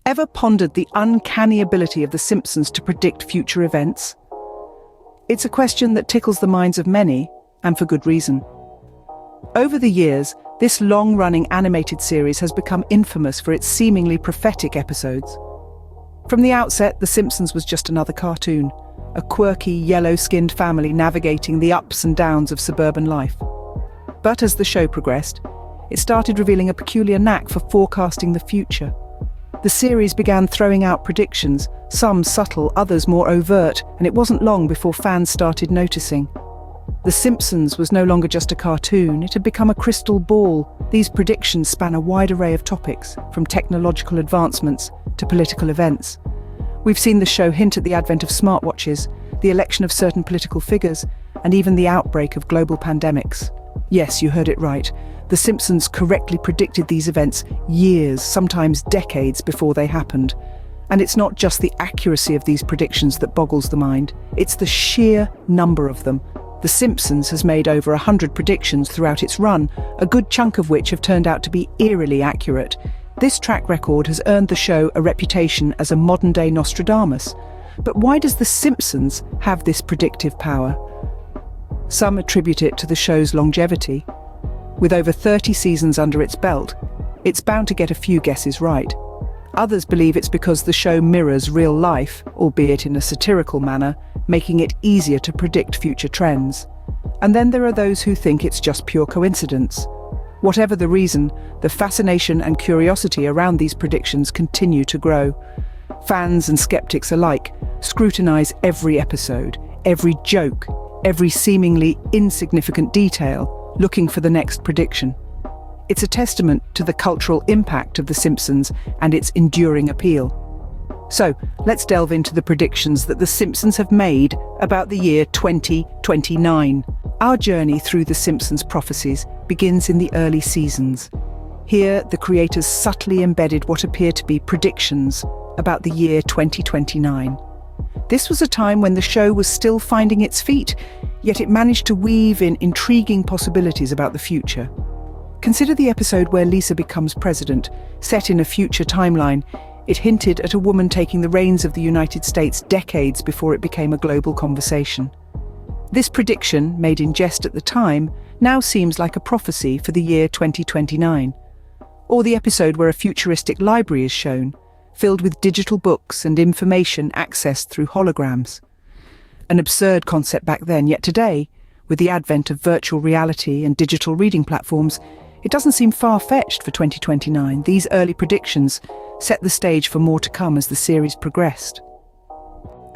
Ever pondered the uncanny ability of The Simpsons to predict future events? It's a question that tickles the minds of many, and for good reason. Over the years, this long-running animated series has become infamous for its seemingly prophetic episodes. From the outset, The Simpsons was just another cartoon, a quirky, yellow-skinned family navigating the ups and downs of suburban life. But as the show progressed, it started revealing a peculiar knack for forecasting the future. The series began throwing out predictions, some subtle, others more overt, and it wasn't long before fans started noticing. The Simpsons was no longer just a cartoon, it had become a crystal ball. These predictions span a wide array of topics, from technological advancements to political events. We've seen the show hint at the advent of smartwatches, the election of certain political figures, and even the outbreak of global pandemics. Yes, you heard it right. The Simpsons correctly predicted these events years, sometimes decades before they happened. And it's not just the accuracy of these predictions that boggles the mind, it's the sheer number of them. The Simpsons has made over 100 predictions throughout its run, a good chunk of which have turned out to be eerily accurate. This track record has earned the show a reputation as a modern-day Nostradamus. But why does The Simpsons have this predictive power? Some attribute it to the show's longevity. With over 30 seasons under its belt, it's bound to get a few guesses right. Others believe it's because the show mirrors real life, albeit in a satirical manner, making it easier to predict future trends. And then there are those who think it's just pure coincidence. Whatever the reason, the fascination and curiosity around these predictions continue to grow. Fans and skeptics alike scrutinize every episode, every joke, every seemingly insignificant detail, looking for the next prediction. It's a testament to the cultural impact of The Simpsons and its enduring appeal. So, let's delve into the predictions that The Simpsons have made about the year 2029. Our journey through The Simpsons' prophecies begins in the early seasons. Here, the creators subtly embedded what appear to be predictions about the year 2029. This was a time when the show was still finding its feet, yet it managed to weave in intriguing possibilities about the future. Consider the episode where Lisa becomes president. Set in a future timeline, it hinted at a woman taking the reins of the United States decades before it became a global conversation. This prediction, made in jest at the time, now seems like a prophecy for the year 2029. Or the episode where a futuristic library is shown, filled with digital books and information accessed through holograms. An absurd concept back then, yet today, with the advent of virtual reality and digital reading platforms, it doesn't seem far-fetched for 2029. These early predictions set the stage for more to come as the series progressed.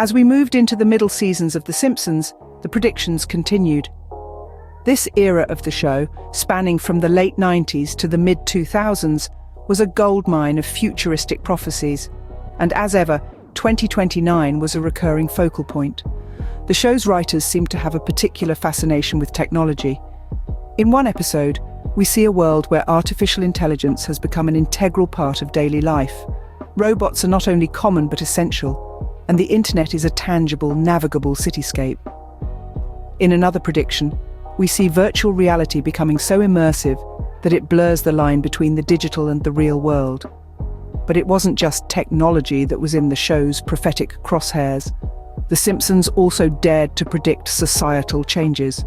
As we moved into the middle seasons of The Simpsons, the predictions continued. This era of the show, spanning from the late 90s to the mid-2000s, was a goldmine of futuristic prophecies. And as ever, 2029 was a recurring focal point. The show's writers seemed to have a particular fascination with technology. In one episode, we see a world where artificial intelligence has become an integral part of daily life. Robots are not only common but essential, and the internet is a tangible, navigable cityscape. In another prediction, we see virtual reality becoming so immersive that it blurs the line between the digital and the real world. But it wasn't just technology that was in the show's prophetic crosshairs. The Simpsons also dared to predict societal changes.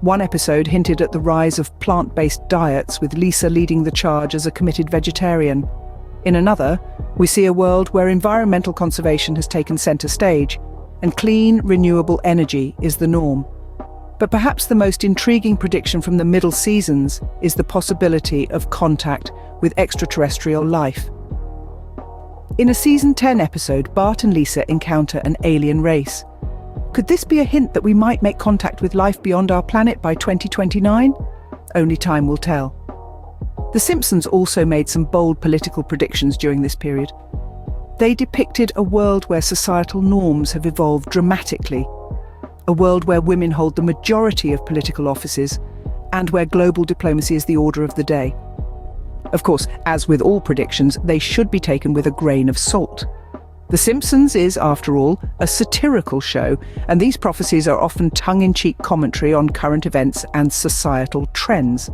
One episode hinted at the rise of plant-based diets, with Lisa leading the charge as a committed vegetarian. In another, we see a world where environmental conservation has taken center stage, and clean, renewable energy is the norm. But perhaps the most intriguing prediction from the middle seasons is the possibility of contact with extraterrestrial life. In a season 10 episode, Bart and Lisa encounter an alien race. Could this be a hint that we might make contact with life beyond our planet by 2029? Only time will tell. The Simpsons also made some bold political predictions during this period. They depicted a world where societal norms have evolved dramatically, a world where women hold the majority of political offices, and where global diplomacy is the order of the day. Of course, as with all predictions, they should be taken with a grain of salt. The Simpsons is, after all, a satirical show, and these prophecies are often tongue-in-cheek commentary on current events and societal trends.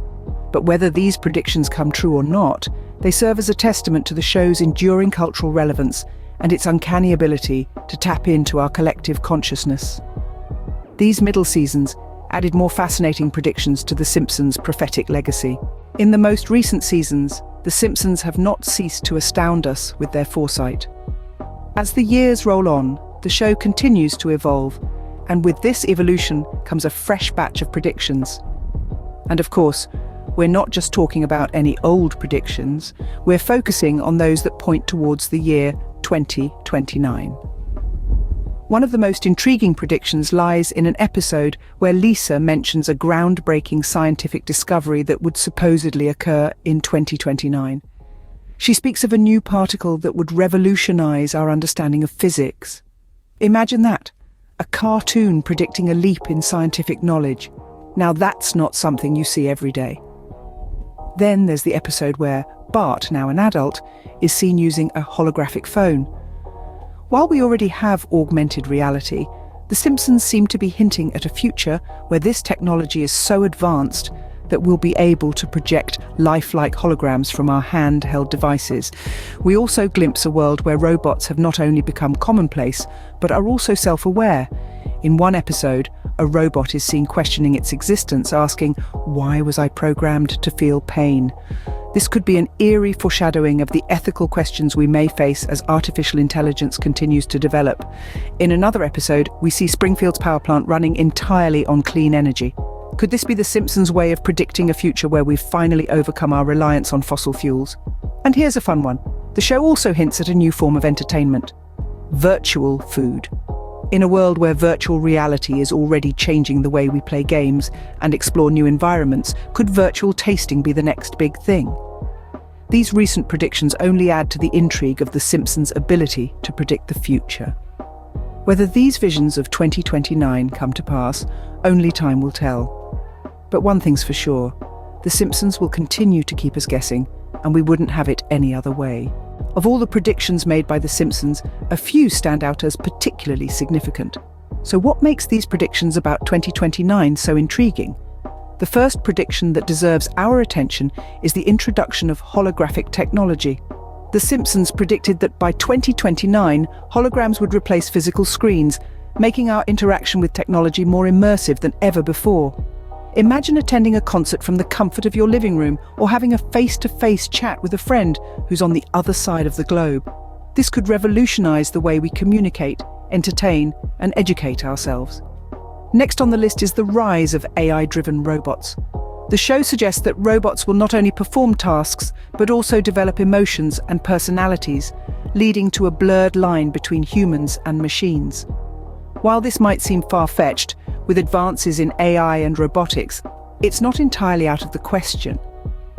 But whether these predictions come true or not, They serve as a testament to the show's enduring cultural relevance and its uncanny ability to tap into our collective consciousness. These middle seasons added more fascinating predictions to The Simpsons' prophetic legacy. In the most recent seasons, The Simpsons have not ceased to astound us with their foresight. As the years roll on, the show continues to evolve, and with this evolution comes a fresh batch of predictions. And of course, we're not just talking about any old predictions, we're focusing on those that point towards the year 2029. One of the most intriguing predictions lies in an episode where Lisa mentions a groundbreaking scientific discovery that would supposedly occur in 2029. She speaks of a new particle that would revolutionize our understanding of physics. Imagine that, a cartoon predicting a leap in scientific knowledge. Now that's not something you see every day. Then there's the episode where Bart, now an adult, is seen using a holographic phone. While we already have augmented reality, The Simpsons seem to be hinting at a future where this technology is so advanced that we'll be able to project lifelike holograms from our handheld devices. We also glimpse a world where robots have not only become commonplace, but are also self-aware. In one episode, a robot is seen questioning its existence, asking, "Why was I programmed to feel pain?" This could be an eerie foreshadowing of the ethical questions we may face as artificial intelligence continues to develop. In another episode, we see Springfield's power plant running entirely on clean energy. Could this be The Simpsons' way of predicting a future where we've finally overcome our reliance on fossil fuels? And here's a fun one. The show also hints at a new form of entertainment: virtual food. In a world where virtual reality is already changing the way we play games and explore new environments, could virtual tasting be the next big thing? These recent predictions only add to the intrigue of The Simpsons' ability to predict the future. Whether these visions of 2029 come to pass, only time will tell. But one thing's for sure, The Simpsons will continue to keep us guessing, and we wouldn't have it any other way. Of all the predictions made by The Simpsons, a few stand out as particularly significant. So what makes these predictions about 2029 so intriguing? The first prediction that deserves our attention is the introduction of holographic technology. The Simpsons predicted that by 2029, holograms would replace physical screens, making our interaction with technology more immersive than ever before. Imagine attending a concert from the comfort of your living room, or having a face-to-face chat with a friend who's on the other side of the globe. This could revolutionize the way we communicate, entertain, and educate ourselves. Next on the list is the rise of AI-driven robots. The show suggests that robots will not only perform tasks, but also develop emotions and personalities, leading to a blurred line between humans and machines. While this might seem far-fetched, with advances in AI and robotics, it's not entirely out of the question.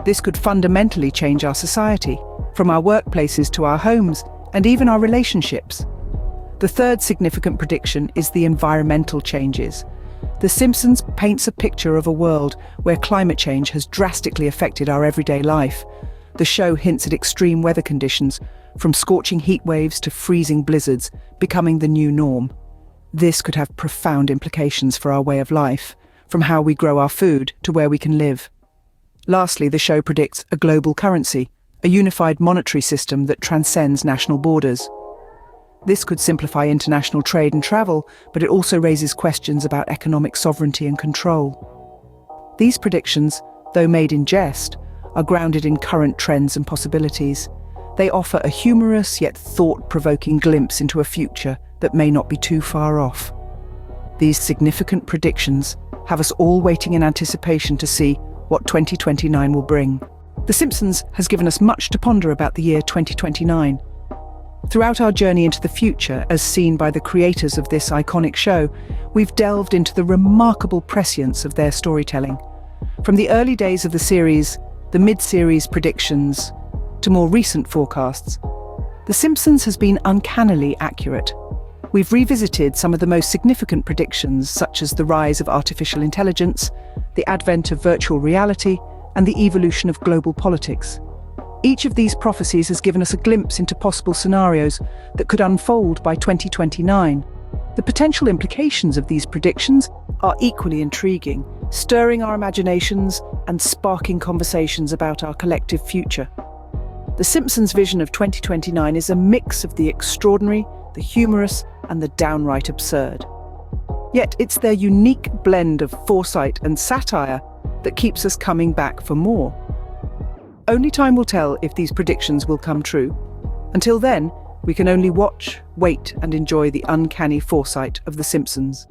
This could fundamentally change our society, from our workplaces to our homes, and even our relationships. The third significant prediction is the environmental changes. The Simpsons paints a picture of a world where climate change has drastically affected our everyday life. The show hints at extreme weather conditions, from scorching heat waves to freezing blizzards, becoming the new norm. This could have profound implications for our way of life, from how we grow our food to where we can live. Lastly, the show predicts a global currency, a unified monetary system that transcends national borders. This could simplify international trade and travel, but it also raises questions about economic sovereignty and control. These predictions, though made in jest, are grounded in current trends and possibilities. They offer a humorous yet thought-provoking glimpse into a future that may not be too far off. These significant predictions have us all waiting in anticipation to see what 2029 will bring. The Simpsons has given us much to ponder about the year 2029. Throughout our journey into the future, as seen by the creators of this iconic show, we've delved into the remarkable prescience of their storytelling. From the early days of the series, the mid-series predictions, to more recent forecasts, The Simpsons has been uncannily accurate. We've revisited some of the most significant predictions, such as the rise of artificial intelligence, the advent of virtual reality, and the evolution of global politics. Each of these prophecies has given us a glimpse into possible scenarios that could unfold by 2029. The potential implications of these predictions are equally intriguing, stirring our imaginations and sparking conversations about our collective future. The Simpsons' vision of 2029 is a mix of the extraordinary, the humorous, and the downright absurd. Yet it's their unique blend of foresight and satire that keeps us coming back for more. Only time will tell if these predictions will come true. Until then, we can only watch, wait, and enjoy the uncanny foresight of The Simpsons.